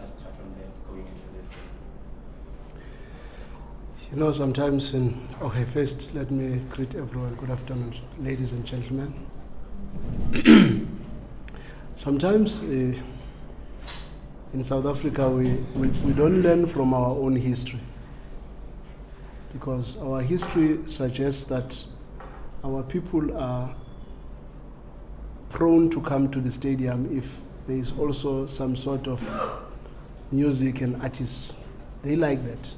just touch on that going into this game? You know, sometimes first let me greet everyone. Good afternoon, ladies and gentlemen. Sometimes in South Africa we don't learn from our own history, because our history suggests that our people are prone to come to the stadium if there is also some sort of music and artists. They like that.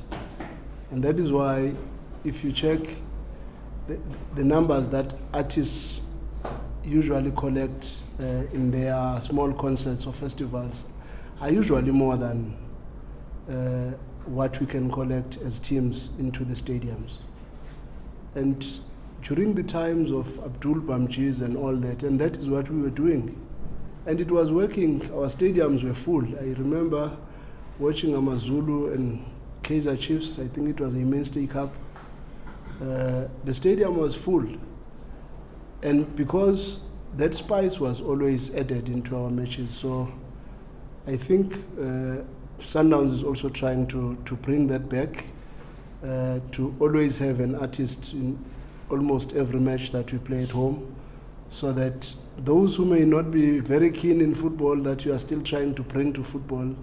And that is why if you check the numbers that artists usually collect in their small concerts or festivals are usually more than what we can collect as teams into the stadiums. And during the times of Abdul Bamjis and all that, and that is what we were doing. And it was working, our stadiums were full. I remember watching AmaZulu and Kaizer Chiefs, I think it was a Mainstay Cup. The stadium was full. And because that spice was always added into our matches, so I think Sundowns is also trying to bring that back, to always have an artist in almost every match that we play at home, so that those who may not be very keen in football, that you are still trying to bring to football,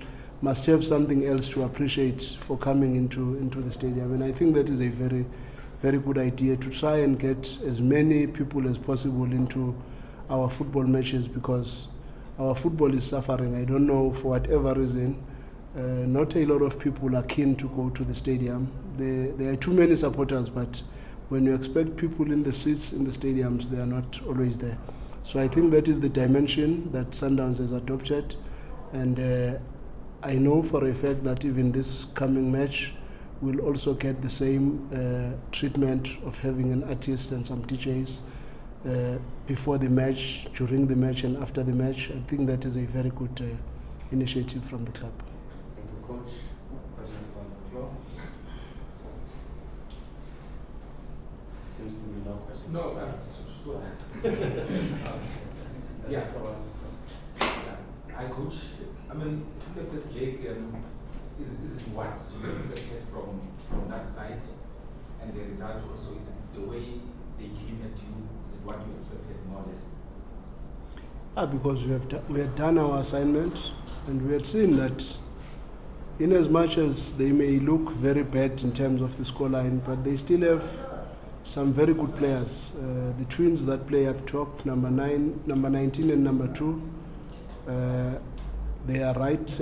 must have something else to appreciate for coming into the stadium. And I think that is a very, very good idea, to try and get as many people as possible into our football matches, because our football is suffering. I don't know, for whatever reason, not a lot of people are keen to go to the stadium. There are too many supporters, but when you expect people in the seats in the stadiums, they are not always there. So I think that is the dimension that Sundowns has adopted, and I know for a fact that even this coming match will also get the same treatment of having an artist and some DJs before the match, during the match, and after the match. I think that is a very good initiative from the club. Thank you, Coach. Questions from the floor? Seems to be no questions. No, Yeah. Hi, Coach. I mean, in the first leg, is it what you expected from that side? And the result also, is it the way they came at you, is it what you expected more or less? Because we had done our assignment, and we had seen that in as much as they may look very bad in terms of the scoreline, but they still have some very good players. The twins that play up top, number 19 and number 2, they are right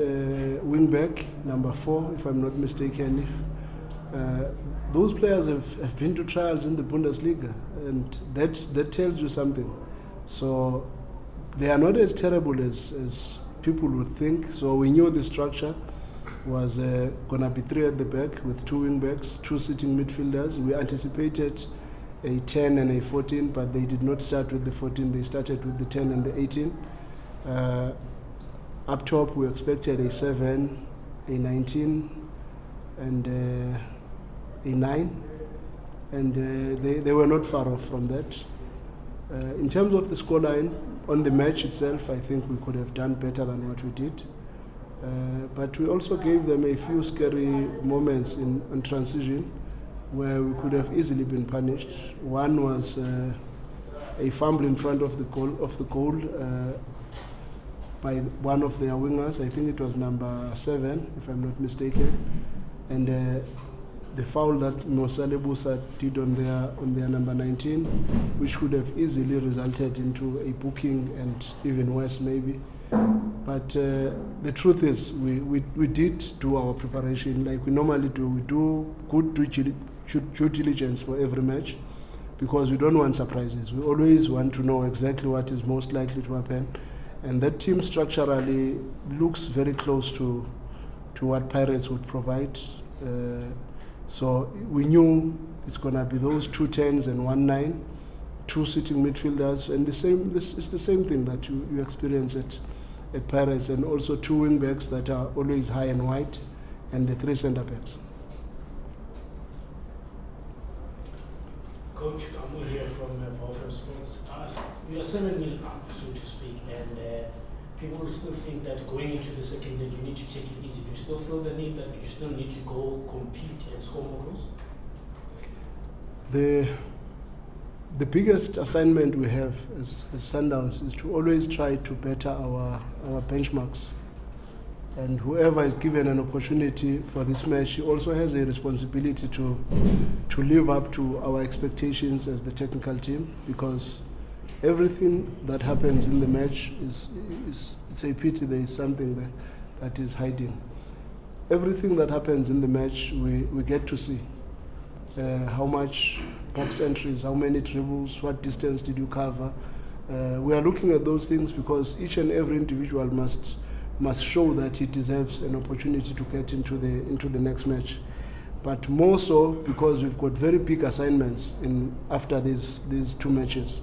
wing back, number 4, if I'm not mistaken. Those players have been to trials in the Bundesliga, and that tells you something. So they are not as terrible as people would think. So we knew the structure was going to be 3 at the back with 2 wing backs, 2 sitting midfielders. We anticipated a 10 and a 14, but they did not start with the 14. They started with the 10 and the 18. Up top, we expected a 7, a 19, and a 9. And they were not far off from that. In terms of the scoreline, on the match itself, I think we could have done better than what we did. But we also gave them a few scary moments in transition where we could have easily been punished. One was a fumble in front of the goal by one of their wingers. I think it was number 7, if I'm not mistaken. And the foul that Mosale Busa did on their number 19, which could have easily resulted into a booking and even worse maybe. But the truth is, we did do our preparation like we normally do. We do good due diligence for every match, because we don't want surprises. We always want to know exactly what is most likely to happen. And that team structurally looks very close to what Pirates would provide. So we knew it's going to be those 2 10s and 1 9, 2 sitting midfielders, and it's the same thing that you experience at Pirates, and also 2 wing backs that are always high and wide, and the 3 centre backs. Coach, I'm here from Volfram Sports. We are 7-0 up, so to speak, and people still think that going into the second leg you need to take it easy. Do you still feel the need that you still need to go compete and score more goals? The biggest assignment we have as Sundowns is to always try to better our benchmarks. And whoever is given an opportunity for this match, he also has a responsibility to live up to our expectations as the technical team, because everything that happens in the match is it's a pity there is something there that is hiding. Everything that happens in the match we get to see. How much box entries, how many dribbles, what distance did you cover. We are looking at those things because each and every individual must show that he deserves an opportunity to get into the next match. But more so because we've got very big assignments after these two matches.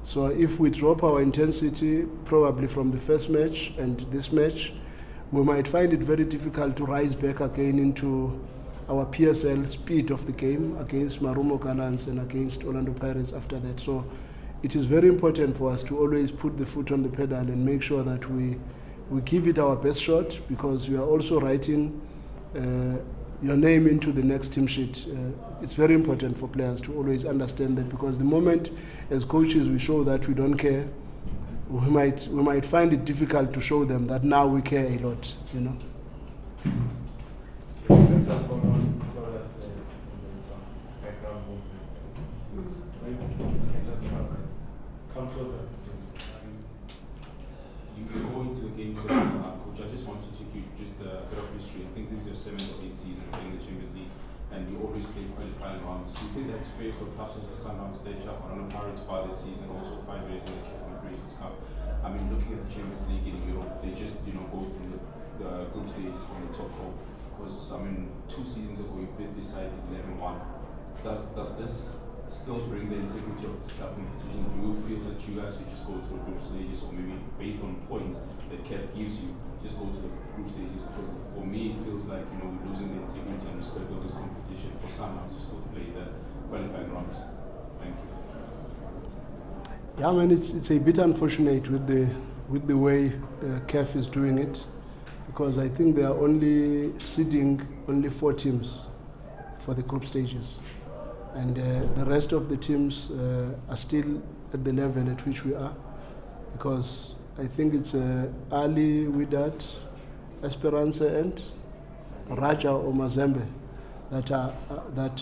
So if we drop our intensity probably from the first match and this match, we might find it very difficult to rise back again into our PSL speed of the game against Marumo Gallants and against Orlando Pirates after that. So it is very important for us to always put the foot on the pedal and make sure that we give it our best shot, because we are also writing your name into the next team sheet. It's very important for players to always understand that, because the moment as coaches we show that we don't care, we might find it difficult to show them that now we care a lot, you know. Let's just hold on so that there's some background movement. Maybe you can just come closer. You go into the game, Coach. I just want to take you just a bit of history. I think this is your 7th or 8th season playing the Champions League, and you always play qualifying rounds. Do you think that's fair for clubs of the Sundowns stage up on the Pirates bar this season, also 5 years in the CAF Champions Cup? I mean, looking at the Champions League in Europe, they just go through the group stages from the top 4. Because, I mean, 2 seasons ago you played this side 11-1. Does this still bring the integrity of this cup competition? Do you feel that you guys should just go to the group stages, or maybe based on points that CAF gives you, just go to the group stages? Because for me, it feels like we're losing the integrity and respect of this competition for someone to still play the qualifying rounds. Thank you. Yeah, I mean, it's a bit unfortunate with the way CAF is doing it, because I think they are only seeding only 4 teams for the group stages, and the rest of the teams are still at the level at which we are, because I think it's Ali, Wydad, Aspirations and Raja or Mazembe that are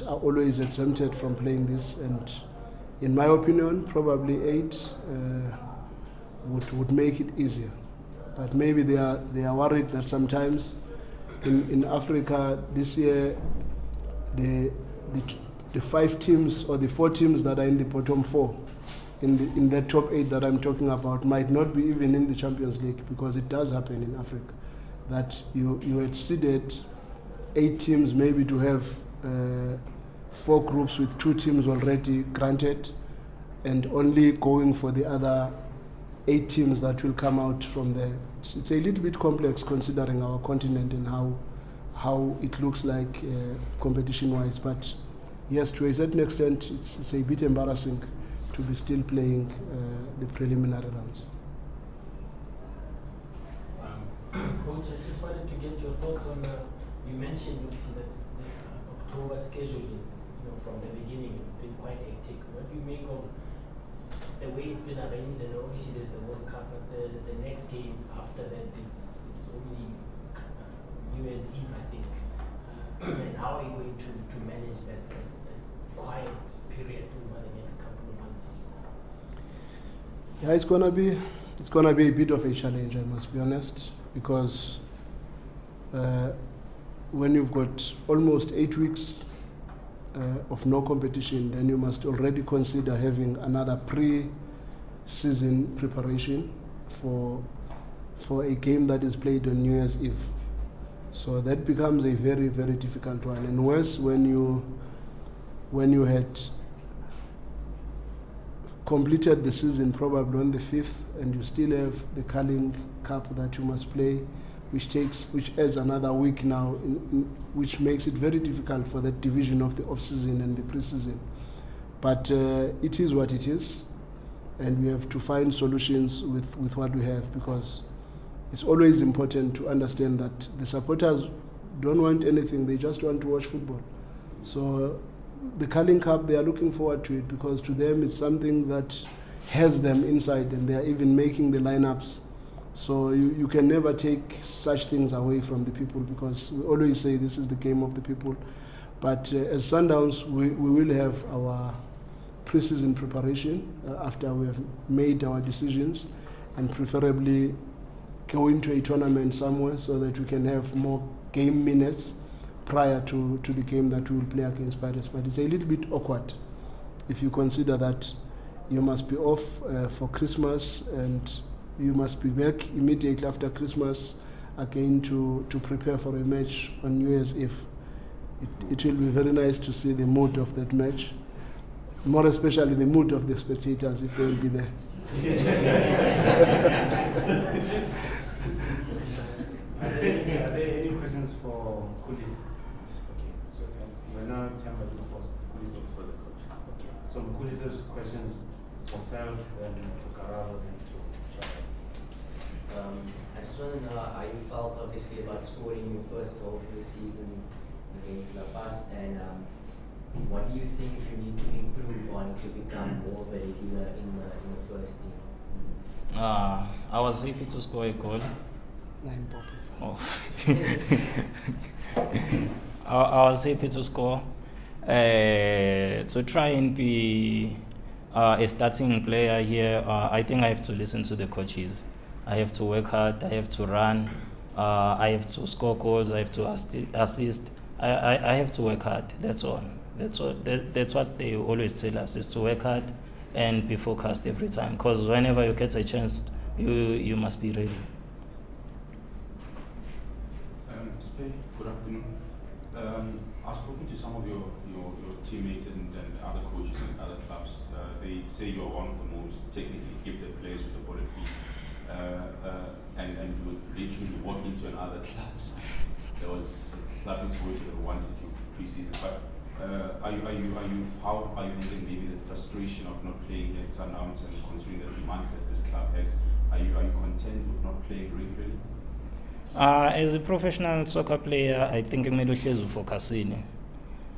always exempted from playing this, and in my opinion probably 8 would make it easier. But maybe they are worried that sometimes in Africa this year the 5 teams or the 4 teams that are in the bottom 4 in the top 8 that I'm talking about might not be even in the Champions League, because it does happen in Africa that you had seeded 8 teams maybe to have 4 groups with 2 teams already granted, and only going for the other 8 teams that will come out from there. It's a little bit complex considering our continent and how it looks like competition-wise. But yes, to a certain extent, it's a bit embarrassing to be still playing the preliminary rounds. Coach, I just wanted to get your thoughts on you mentioned, obviously, that the October schedule is, from the beginning, it's been quite hectic. What do you make of the way it's been arranged? And obviously there's the World Cup, but the next game after that is only New Year's Eve, I think. And how are you going to manage that quiet period over the next couple of months? Yeah, it's gonna be a bit of a challenge, I must be honest, because when you've got almost 8 weeks of no competition, then you must already consider having another pre-season preparation for a game that is played on New Year's Eve. So that becomes a very, very difficult one. And worse when you had completed the season probably on the 5th, and you still have the Carling Cup that you must play, which adds another week now, which makes it very difficult for that division of the off-season and the pre-season. But it is what it is, and we have to find solutions with what we have, because it's always important to understand that the supporters don't want anything, they just want to watch football. So the Carling Cup, they are looking forward to it because to them it's something that has them inside, and they are even making the lineups. So you can never take such things away from the people, because we always say this is the game of the people. But as Sundowns, we will have our pre-season preparation after we have made our decisions, and preferably go into a tournament somewhere so that we can have more game minutes prior to the game that we will play against Pirates. But it's a little bit awkward if you consider that you must be off for Christmas and you must be back immediately after Christmas again to prepare for a match on New Year's Eve. It will be very nice to see the mood of that match, more especially the mood of the spectators if they will be there. Are there any questions for Mkhulise? Okay, so we're now 10 minutes before Mkhulise for the coach. Okay, so Mkhulise's questions is yourself, then to Karabo, then to Chaka. I just want to know how you felt, obviously, about scoring your first goal for the season against La Paz, and what do you think you need to improve on to become more of a regular in the first team? I was happy to score a goal. Oh. I was happy to score. To try and be a starting player here, I think I have to listen to the coaches. I have to work hard, I have to run, I have to score goals, I have to assist. I have to work hard, that's all. That's what they always tell us, is to work hard and be focused every time. Because whenever you get a chance, you must be ready. Spey, good afternoon. I've spoken to some of your teammates and other coaches in other clubs. They say you're one of the most technically gifted players with the ball and feet, and you would literally walk into another clubs. There was clubs who wanted you pre-season. But how are you handling maybe the frustration of not playing at Sundowns, and considering the demands that this club has? Are you content with not playing regularly? As a professional soccer player, I think kumele uhlezi ufocusile.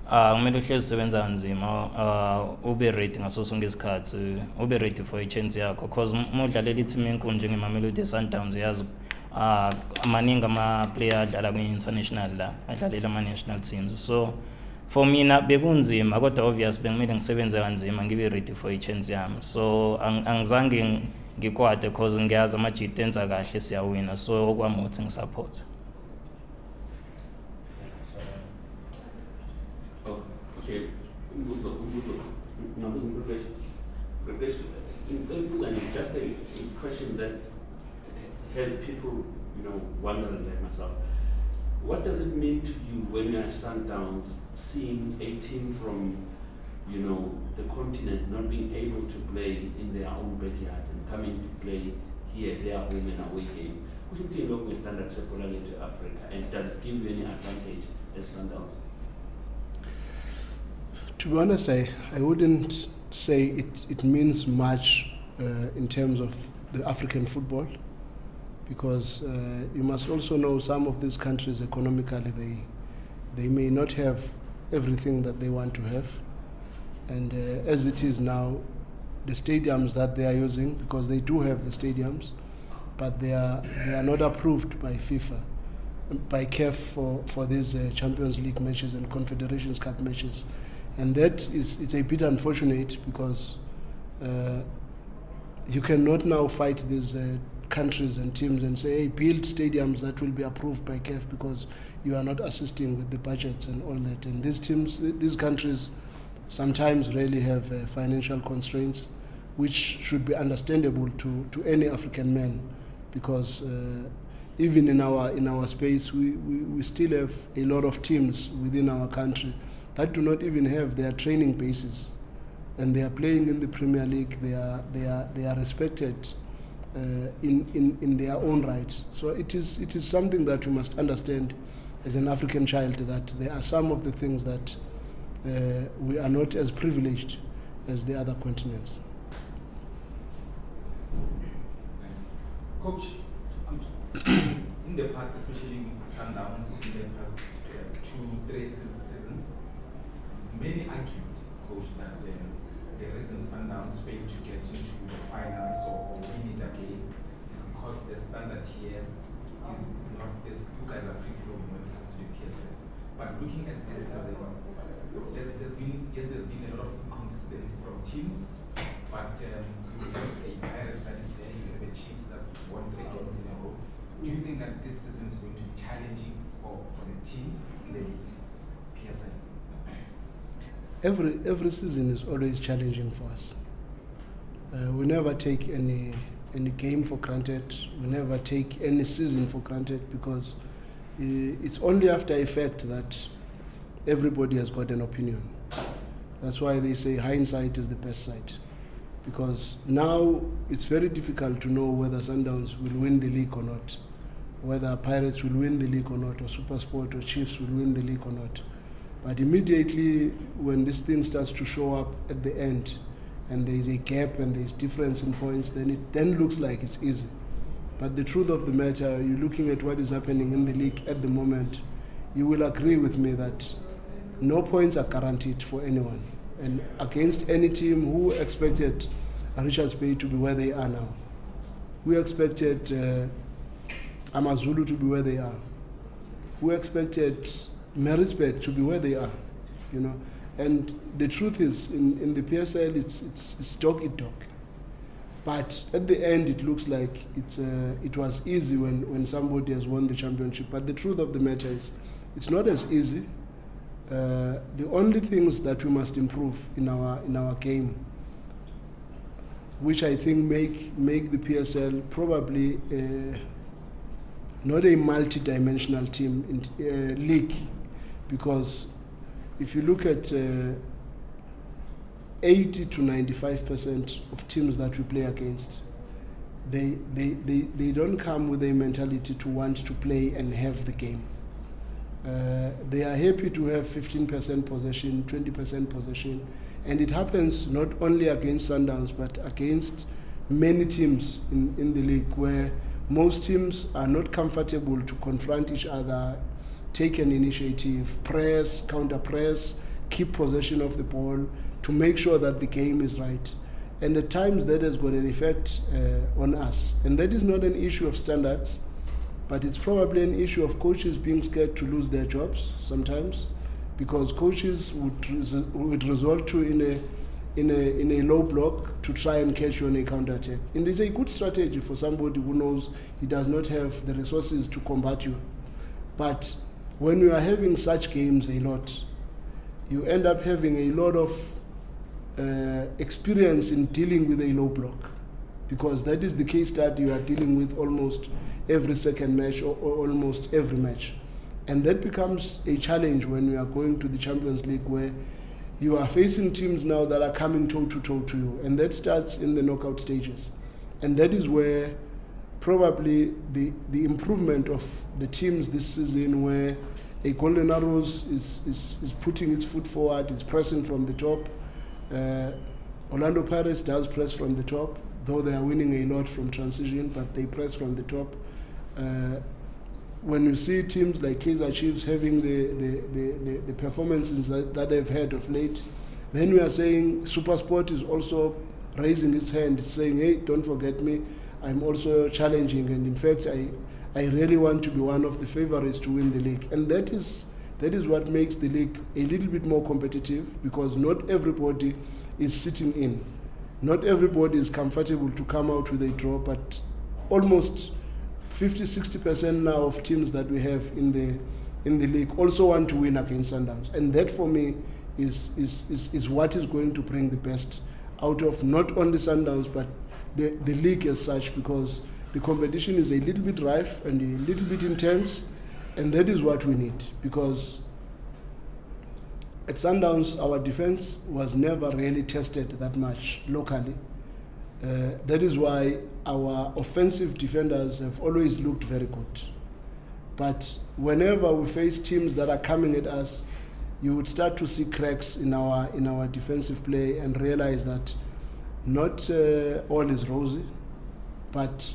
Kumele uhlezi usebenza kanzima, ube ready ngaso sonke isikhathi, ube ready for a chance yakho, because uma udlalela i-team enkulu njenge-Mamelodi Sundowns yazi maningi ama-player adlala kwi-international la, adlalela ama-national teams. So for mina bekunzima, kodwa obvious bekumele ngisebenze kanzima ngibe ready for a chance yami. So angizange ngikwade because ngiyazi amajita enza kahle siyawina, so okwami ukuthi ngisupport. Okay, just a question that has people, wondering like myself. What does it mean to you when you're at Sundowns, seeing a team from, the continent not being able to play in their own backyard and coming to play here, their home and away game? Who's the team looking standard separately to Africa, and does it give you any advantage as Sundowns? To be honest, I wouldn't say it means much in terms of the African football, because you must also know some of these countries economically they may not have everything that they want to have, and as it is now, the stadiums that they are using, because they do have the stadiums, but they are not approved by FIFA, by CAF for these Champions League matches and Confederations Cup matches. And that it's a bit unfortunate, because you cannot now fight these countries and teams and say, hey, build stadiums that will be approved by CAF, because you are not assisting with the budgets and all that. And these countries sometimes really have financial constraints, which should be understandable to any African man, because even in our space, we still have a lot of teams within our country that do not even have their training bases, and they are playing in the Premier League. They are respected in their own right. So it is something that we must understand as an African child, that there are some of the things that we are not as privileged as the other continents. Thanks. Coach, in the past, especially with Sundowns, in the past 2-3 seasons, many argued, coach, that the reason Sundowns failed to get into the finals or win it again is because the standard here is not this. You guys are free flowing when it comes to the PSL. But looking at this season, there's been a lot of inconsistency from teams. But you have a Pirates that is there, you have a Chiefs that won 3 games in a row. Do you think that this season is going to be challenging for the team in the league, PSL? Every season is always challenging for us. We never take any game for granted. We never take any season for granted, because it's only after effect that everybody has got an opinion. That's why they say hindsight is the best side. Because now it's very difficult to know whether Sundowns will win the league or not, whether Pirates will win the league or not, or SuperSport or Chiefs will win the league or not. But immediately when this thing starts to show up at the end, and there is a gap and there is difference in points, then it then looks like it's easy. But the truth of the matter, you're looking at what is happening in the league at the moment, you will agree with me that no points are guaranteed for anyone. And against any team, who expected Richards Bay to be where they are now? Who expected Amazulu to be where they are? Who expected Maritzburg to be where they are? You know, and the truth is, in the PSL, it's dog eat dog. But at the end, it looks like it was easy when somebody has won the championship. But the truth of the matter is, it's not as easy. The only things that we must improve in our game, which I think make the PSL probably not a multi-dimensional team in league, because if you look at 80 to 95% of teams that we play against, they don't come with a mentality to want to play and have the game. They are happy to have 15% possession, 20% possession, and it happens not only against Sundowns but against many teams in the league, where most teams are not comfortable to confront each other, take an initiative, press, counter press, keep possession of the ball to make sure that the game is right. And at times that has got an effect on us, and that is not an issue of standards, but it's probably an issue of coaches being scared to lose their jobs sometimes, because coaches would resort to in a low block to try and catch you on a counter attack. And it's a good strategy for somebody who knows he does not have the resources to combat you. But when you are having such games a lot, you end up having a lot of experience in dealing with a low block, because that is the case study you are dealing with almost every second match or almost every match. And that becomes a challenge when we are going to the Champions League, where you are facing teams now that are coming toe-to-toe to you, and that starts in the knockout stages. And that is where probably the improvement of the teams this season, where a Golden Arrows is putting its foot forward, is pressing from the top. Orlando Pirates does press from the top, though they are winning a lot from transition, but they press from the top. When you see teams like Kaizer Chiefs having the performances that they've had of late, then we are saying SuperSport is also raising its hand, it's saying, hey, don't forget me, I'm also challenging, and in fact I really want to be one of the favorites to win the league. And that is what makes the league a little bit more competitive, because not everybody is sitting in. Not everybody is comfortable to come out with a draw, but almost 50-60% now of teams that we have in the league also want to win against Sundowns. And that for me is what is going to bring the best out of not only Sundowns but the league as such, because the competition is a little bit rife and a little bit intense, and that is what we need. Because at Sundowns, our defense was never really tested that much locally. That is why our offensive defenders have always looked very good. But whenever we face teams that are coming at us, you would start to see cracks in our defensive play and realize that not all is rosy, but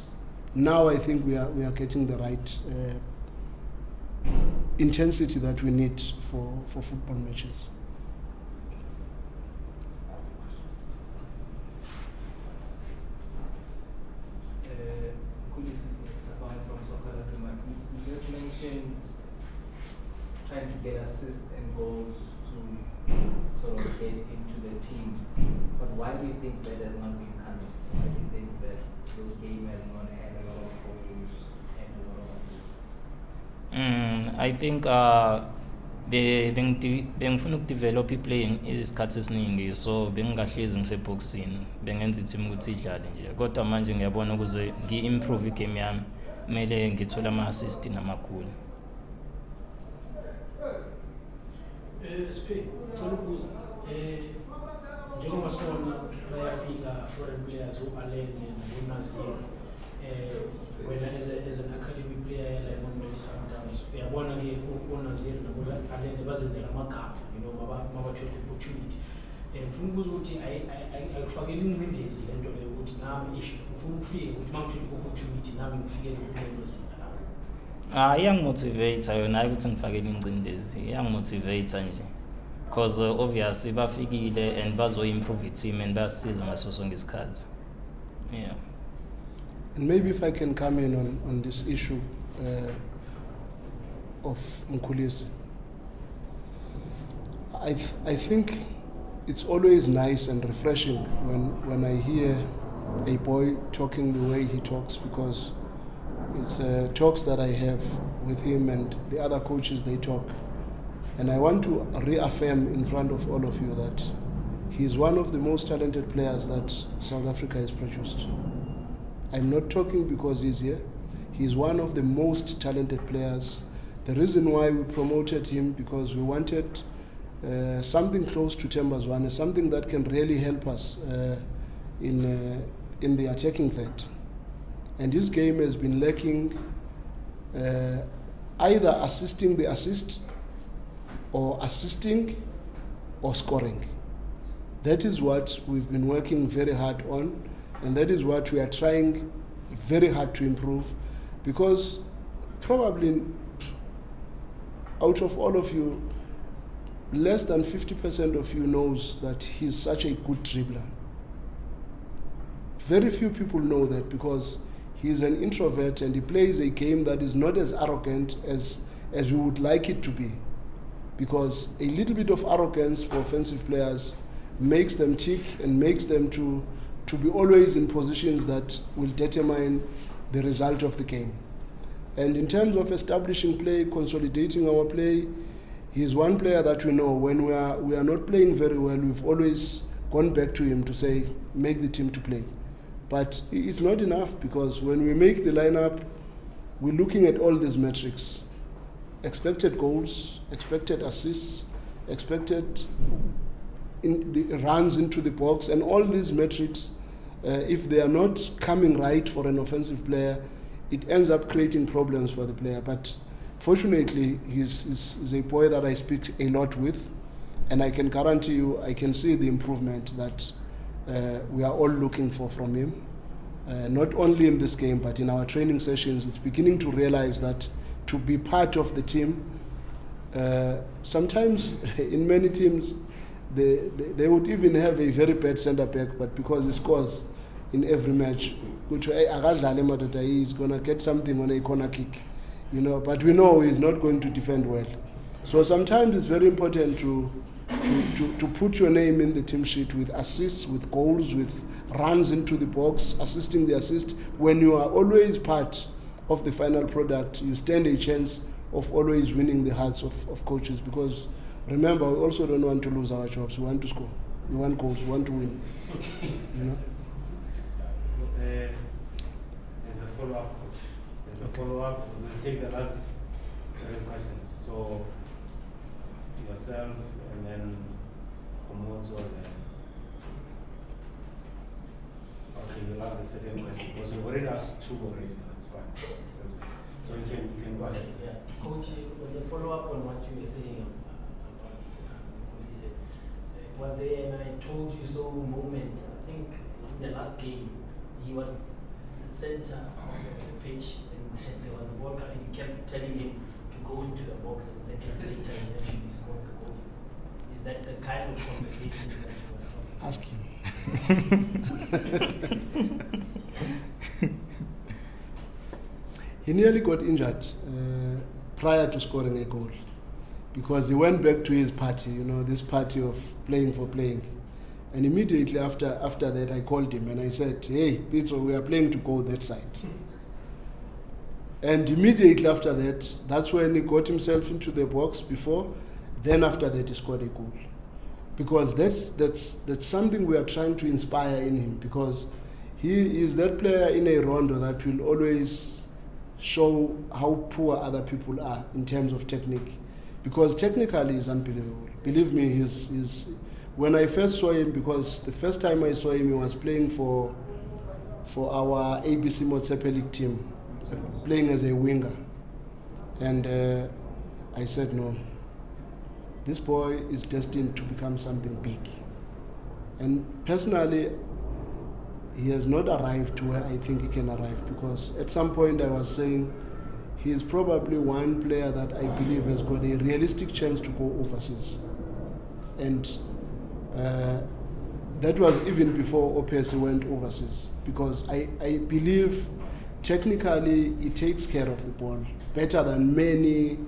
now I think we are getting the right intensity that we need for football matches. You just mentioned trying to get assists and goals to sort of get into the team. But why do you think that has not been coming? Why do you think that this game has not had a lot of goals and a lot of assists? I think bengifuna ukudevelop i-playing isikhathi esiningi, so bengingahlezi ngiseboxini bengenza i-team ukuthi idlale nje, kodwa manje ngiyabona ukuze ngi-improve igame yami kumele ngithole ama-assist nama-goal. Ngicela ukubuza njengoba sibona bayafika foreign players u-Alende nabo-Nazir, wena as an academy player like Mamelodi Sundowns uyabona-ke u-Nazir nabo-Alende bazenzela amagama, mabathole opportunity. Ngifuna ukubuza ukuthi ayikufakeli ingcindezi le nto leyo ukuthi nami ngifuna ukufika ukuthi uma ngithole i-opportunity nami ngifikele kulelo zinga lapho. Iyangimotivate yona, hayi ukuthi ngifakele ingcindezi, iyangimotivate nje, because obviously bafikile and bazo-improve i-team and bayasisiza ngaso sonke isikhathi. Yeah. And maybe if I can come in on this issue of Mkhulise. I think it's always nice and refreshing when I hear a boy talking the way he talks, because it's talks that I have with him and the other coaches, they talk. And I want to reaffirm in front of all of you that he's one of the most talented players that South Africa has produced. I'm not talking because he's here. He's one of the most talented players. The reason why we promoted him, because we wanted something close to Zwane, something that can really help us in the attacking third. And his game has been lacking either assisting the assist or assisting or scoring. That is what we've been working very hard on, and that is what we are trying very hard to improve, because probably out of all of you, less than 50% of you knows that he's such a good dribbler. Very few people know that, because he's an introvert and he plays a game that is not as arrogant as we would like it to be, because a little bit of arrogance for offensive players makes them tick and makes them to be always in positions that will determine the result of the game. And in terms of establishing play, consolidating our play, he's one player that we know when we are not playing very well, we've always gone back to him to say, make the team to play. But it's not enough, because when we make the lineup, we're looking at all these metrics. Expected goals, expected assists, expected runs into the box, and all these metrics, if they are not coming right for an offensive player, it ends up creating problems for the player. But fortunately, he's a boy that I speak a lot with, and I can guarantee you, I can see the improvement that we are all looking for from him. Not only in this game, but in our training sessions, it's beginning to realize that to be part of the team, sometimes in many teams, they would even have a very bad centre back, but because he scores in every match, he's going to get something on a corner kick, but we know he's not going to defend well. So sometimes it's very important to put your name in the team sheet with assists, with goals, with runs into the box, assisting the assist. When you are always part of the final product, you stand a chance of always winning the hearts of coaches, because remember, we also don't want to lose our jobs. We want to score. We want goals. We want to win. There's a follow-up, coach. There's a follow-up. We'll take the last 3 questions. So, yourself, and then Homozo, and then... Okay, you'll ask the second question, because you've already asked 2 already. No, it's fine. So you can go ahead. Yeah. Coach, was a follow-up on what you were saying about Mkhulise. Was there an I told you so moment? I think in the last game, he was the center of the pitch, and there was a ball coming. You kept telling him to go into the box, and seconds later he actually scored the goal. Is that the kind of conversation that you were talking Ask him. He nearly got injured prior to scoring a goal because he went back to his party, this party of playing for playing. And immediately after that, I called him and I said, "Hey, Petro, we are playing to go that side." And immediately after that, that's when he got himself into the box before. Then after that, he scored a goal. Because that's something we are trying to inspire in him, because he is that player in a rondo that will always show how poor other people are in terms of technique. Because technically he's unbelievable. Believe me, he's when I first saw him, because the first time I saw him, he was playing for our ABC Motsepe League team, playing as a winger. And I said, no, this boy is destined to become something big. And personally, he has not arrived to where I think he can arrive, because at some point I was saying he is probably one player that I believe has got a realistic chance to go overseas. And that was even before Opesi went overseas, because I believe technically he takes care of the ball better than many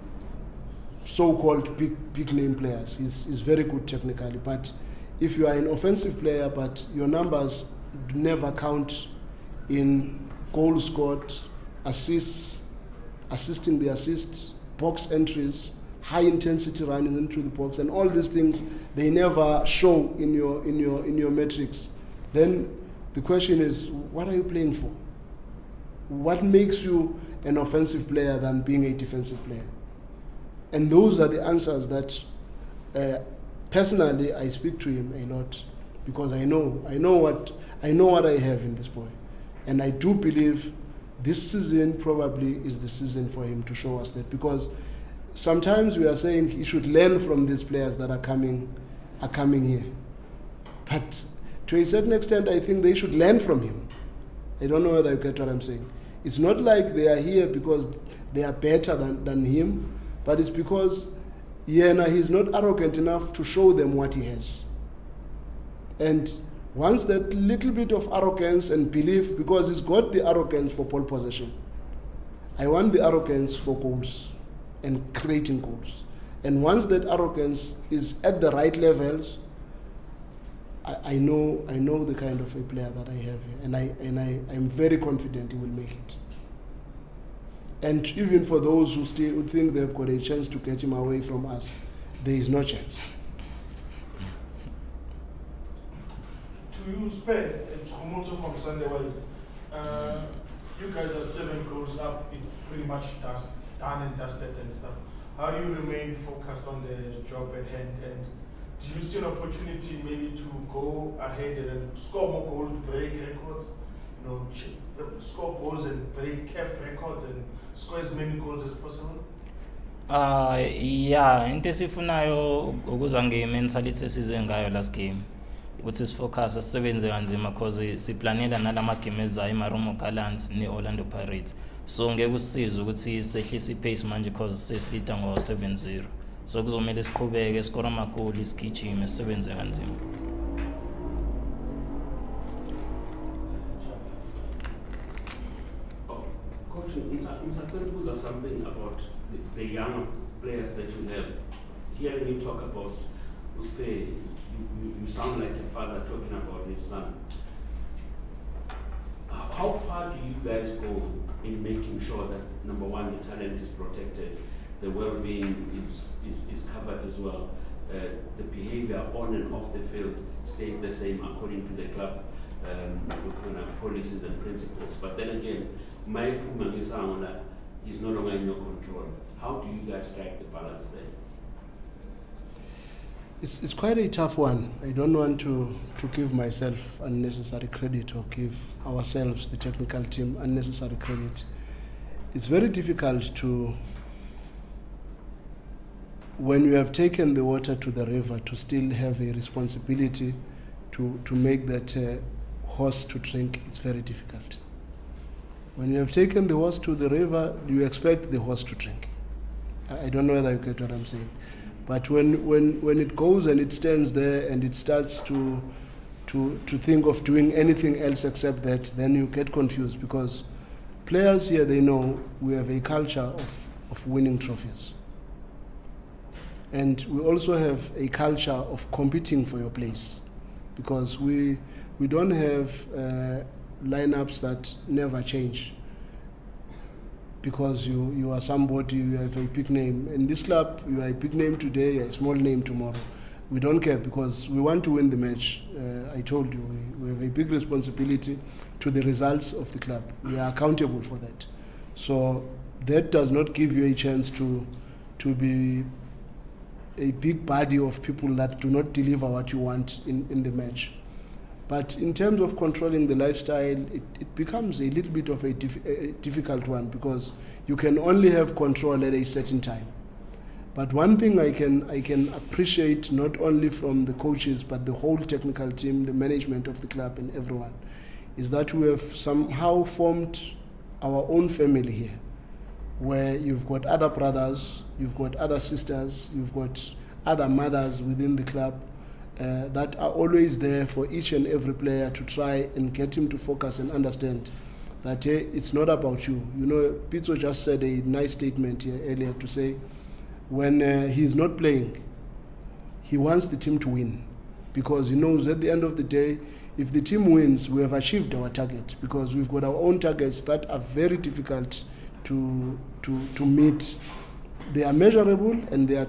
so-called big name players. He's very good technically, but if you are an offensive player but your numbers never count in goals scored, assists, assisting the assist, box entries, high intensity running into the box, and all these things, they never show in your metrics, then the question is, what are you playing for? What makes you an offensive player than being a defensive player? And those are the answers that personally I speak to him a lot, because I know what I have in this boy. And I do believe this season probably is the season for him to show us that, because sometimes we are saying he should learn from these players that are coming here. But to a certain extent, I think they should learn from him. I don't know whether you get what I'm saying. It's not like they are here because they are better than him, but it's because he's not arrogant enough to show them what he has. And once that little bit of arrogance and belief, because he's got the arrogance for pole possession, I want the arrogance for goals and creating goals. And once that arrogance is at the right levels, I know the kind of a player that I have here, and I'm very confident he will make it. And even for those who still think they've got a chance to get him away from us, there is no chance. To you, Spare, it's Komoto from Sunday World. You guys are 7 goals up. It's pretty much done and dusted and stuff. How do you remain focused on the job at hand? And do you see an opportunity maybe to go ahead and score more goals, break records? Score goals and break CAF records and score as many goals as possible? Into esifunayo ukuza nge-mentality esize ngayo last game, ukuthi sifocus sisebenze kanzima because siplanela nalama game ezayo iMaromo Gallants ne-Orlando Pirates. So ngeke kusisize ukuthi sehlise ipace manje because sesilida ngo-7-0. So kuzomela siqhubeke, score amagoli, sigijime, sisebenze kanzima. Coach, is something about the young players that you have. Hearing you talk about Uspe, you sound like a father talking about his son. How far do you guys go in making sure that, number one, the talent is protected, the well-being is covered as well, the behavior on and off the field stays the same according to the club policies and principles? But then again, my improvement is no longer in your control. How do you guys strike the balance there? It's quite a tough one. I don't want to give myself unnecessary credit or give ourselves, the technical team, unnecessary credit. It's very difficult to, when you have taken the water to the river, to still have a responsibility to make that horse to drink. It's very difficult. When you have taken the horse to the river, you expect the horse to drink. I don't know whether you get what I'm saying. But when it goes and it stands there and it starts to think of doing anything else except that, then you get confused, because players here, they know we have a culture of winning trophies. And we also have a culture of competing for your place, because we don't have lineups that never change. Because you are somebody, you have a big name. In this club, you are a big name today, a small name tomorrow. We don't care, because we want to win the match. I told you, we have a big responsibility to the results of the club. We are accountable for that. So that does not give you a chance to be a big body of people that do not deliver what you want in the match. But in terms of controlling the lifestyle, it becomes a little bit of a difficult one, because you can only have control at a certain time. But one thing I can appreciate, not only from the coaches but the whole technical team, the management of the club and everyone, is that we have somehow formed our own family here, where you've got other brothers, you've got other sisters, you've got other mothers within the club that are always there for each and every player to try and get him to focus and understand that it's not about you. You know, Pizzo just said a nice statement here earlier to say, when he's not playing, he wants the team to win, because he knows at the end of the day, if the team wins, we have achieved our target, because we've got our own targets that are very difficult to meet. They are measurable and they are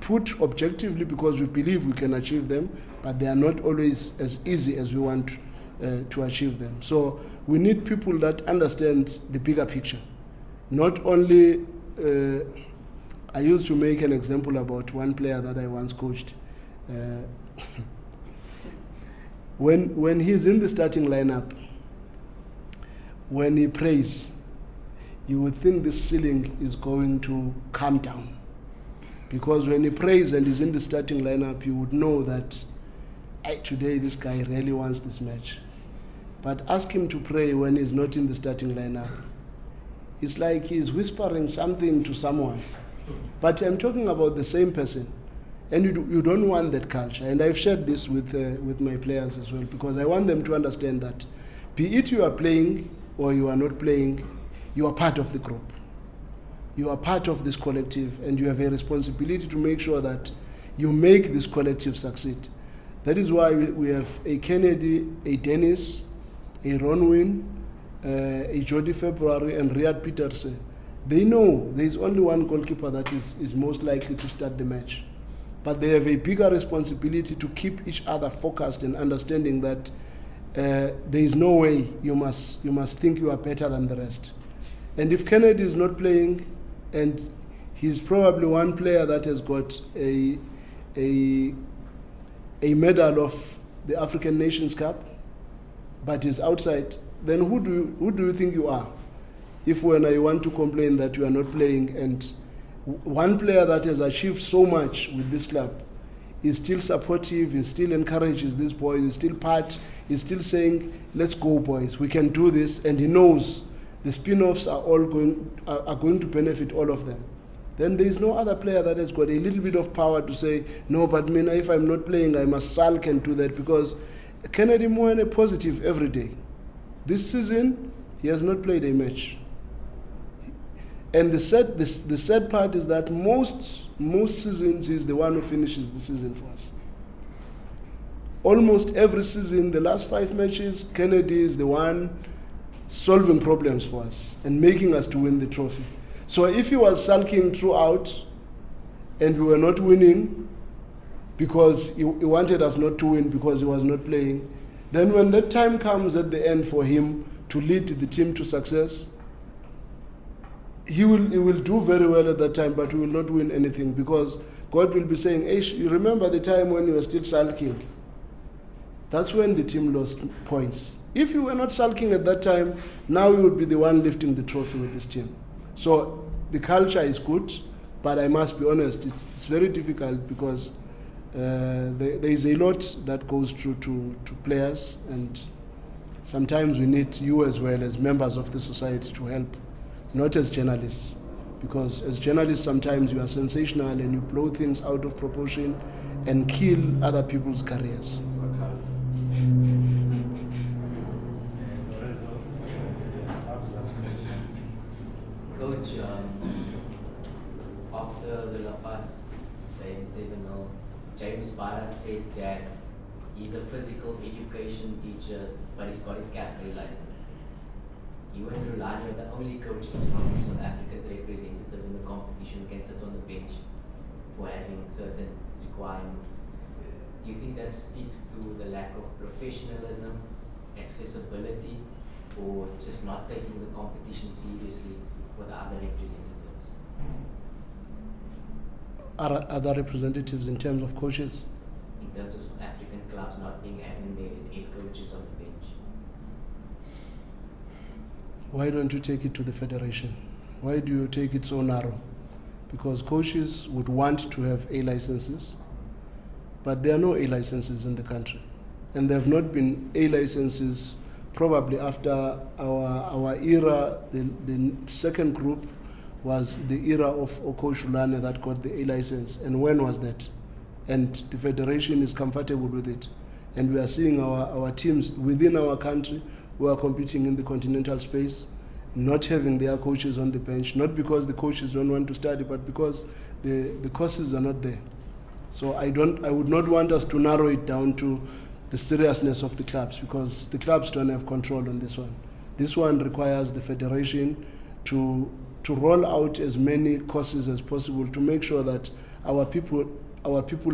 put objectively because we believe we can achieve them, but they are not always as easy as we want to achieve them. So we need people that understand the bigger picture. Not only, I used to make an example about one player that I once coached. When he's in the starting lineup, when he prays, you would think the ceiling is going to come down. Because when he prays and is in the starting lineup, you would know that today this guy really wants this match. But ask him to pray when he's not in the starting lineup. It's like he's whispering something to someone. But I'm talking about the same person. And you don't want that culture. And I've shared this with my players as well, because I want them to understand that be it you are playing or you are not playing, you are part of the group. You are part of this collective, and you have a responsibility to make sure that you make this collective succeed. That is why we have a Kennedy, a Dennis, a Ronwin, a Jody February, and Riyad Peterson. They know there is only one goalkeeper that is most likely to start the match. But they have a bigger responsibility to keep each other focused and understanding that there is no way you must think you are better than the rest. And if Kennedy is not playing, and he's probably one player that has got a medal of the African Nations Cup, but is outside, then who do you think you are? If when I want to complain that you are not playing, and one player that has achieved so much with this club is still supportive, is still encourages these boys, is still saying, let's go boys, we can do this, and he knows the spin-offs are going to benefit all of them. Then there is no other player that has got a little bit of power to say, no, but Mina, if I'm not playing, I must sulk and do that, because Kennedy Mwene positive every day. This season, he has not played a match. And the sad part is that most seasons he's the one who finishes the season for us. Almost every season, the last 5 matches, Kennedy is the one solving problems for us and making us to win the trophy. So if he was sulking throughout and we were not winning because he wanted us not to win because he was not playing, then when that time comes at the end for him to lead the team to success, he will do very well at that time, but we will not win anything, because God will be saying, hey, you remember the time when you were still sulking? That's when the team lost points. If you were not sulking at that time, now you would be the one lifting the trophy with this team. So the culture is good, but I must be honest, it's very difficult, because there is a lot that goes through to players, and sometimes we need you as well as members of the society to help, not as journalists. Because as journalists, sometimes you are sensational and you blow things out of proportion and kill other people's careers. Lorenzo, how's that question? Coach, after the La Paz game 7-0, James Barra said that he's a physical education teacher, but he's got his CAFCL license. You and Rulani are the only coaches from South Africa's representative in the competition who can sit on the bench for having certain requirements. Do you think that speaks to the lack of professionalism, accessibility, or just not taking the competition seriously for the other representatives? Other representatives in terms of coaches? In terms of South African clubs not being having their head coaches on the bench. Why don't you take it to the federation? Why do you take it so narrow? Because coaches would want to have A licenses, but there are no A licenses in the country. And there have not been A licenses probably after our era. The second group was the era of Coach Rulani that got the A license. And when was that? And the federation is comfortable with it. And we are seeing our teams within our country who are competing in the continental space, not having their coaches on the bench, not because the coaches don't want to study, but because the courses are not there. So I would not want us to narrow it down to the seriousness of the clubs, because the clubs don't have control on this one. This one requires the federation to roll out as many courses as possible to make sure that our people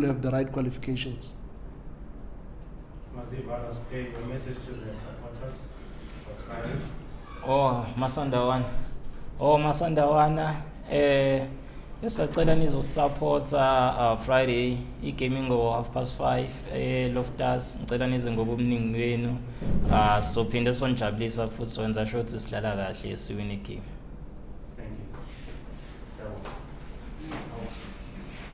have the right qualifications. Masiva, your message to the supporters of Friday. Masandawana, esacela nizosupporta Friday igaming ngo 5:30 Loftus, ngicela nize ngobuningi benu. Sophinde sonjabulisa futhi sonza sure ukuthi sihlala kahle siwine game. Thank you. So.